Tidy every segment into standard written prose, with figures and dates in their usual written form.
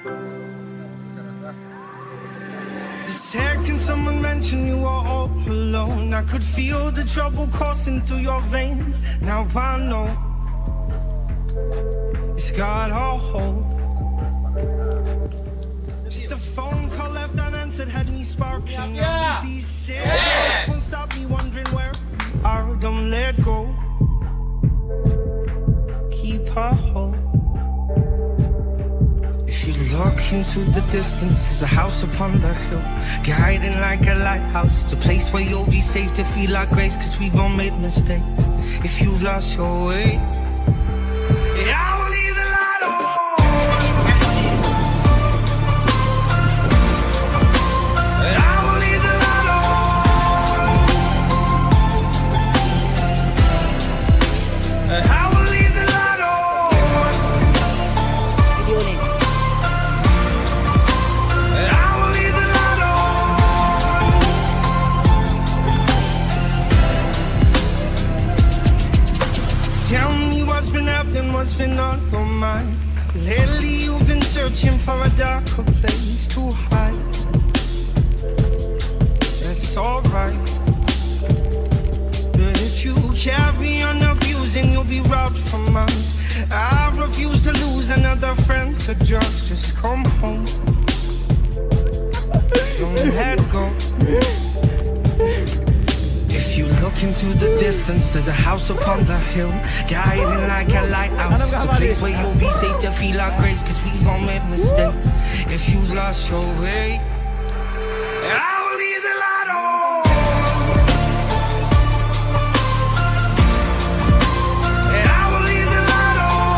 The second someone mentioned you were all alone, I could feel the trouble coursing through your veins. Now I know it's got a hold. Just a phone call left unanswered had me sparking. These cigarettes won't stop me wondering where I don't let go. Keep a hold. If you look into the distance, there's a house upon the hill, guiding like a lighthouse. It's a place where you'll be safe to feel our grace, cause we've all made mistakes. If you've lost your way, I will leave the light on. I will leave the light on. I will leave the light on. Tell me what's been happening, what's been on your mind. Lately you've been searching for a darker place to hide. That's alright, but if you carry on abusing, you'll be robbed from mine. I refuse to lose another friend to drugs. Just come home, don't let go. If you look into the distance, there's a house upon the hill, guiding like a lighthouse. It's a place where you'll be safe to feel our grace, cause we've all made mistakes. If you've lost your way, I will leave the light on. I will leave the light on.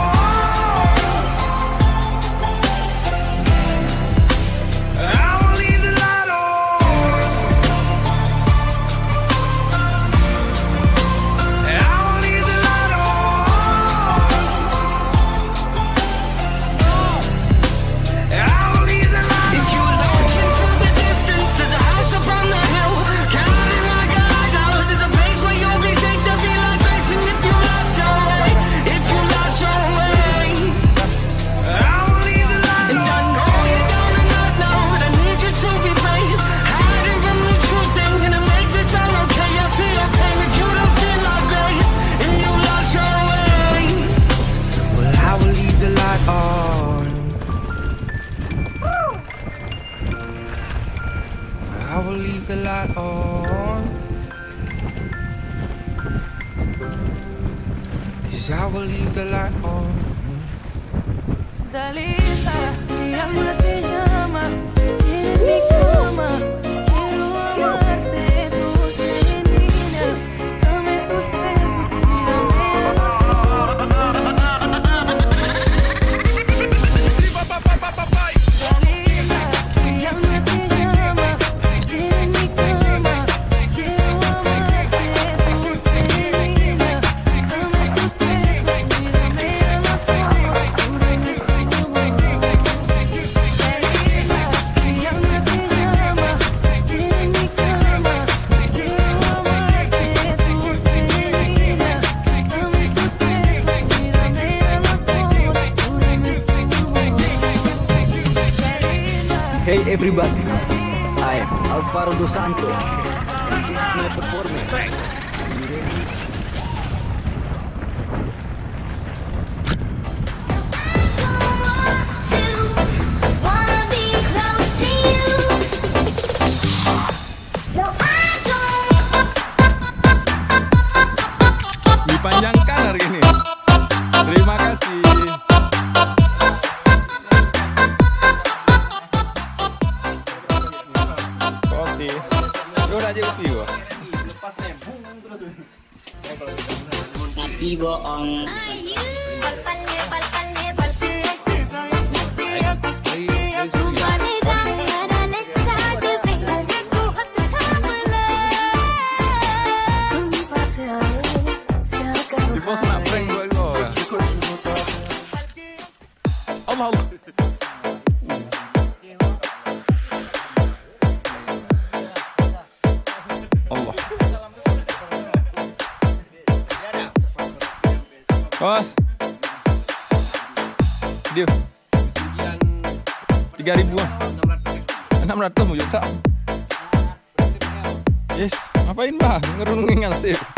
I will leave the light on. I will leave the light on. Cause I will leave the light on. Dalisa, mi alma te llama, en mi cama, quiero amarte, dulce niña, dame tus besos, mírame a los ojos. Dalisa, mi alma te llama, en mi cama, quiero amarte, dulce niña, dame tus besos, mírame a los ojos. Hey everybody, I am Alvaro dos Santos, and this is my performance. Are you ready? Dipanjangkan hari ini. Terima kasih. Kopi. Udah aja kopi gua. Tapi bohong. Di pos nak prank gua lo. Allah Allah. Allah. Bos. Dia. 3.000-an. 600 juta. Yes, ngapain bang? Ngerunungin ngasih.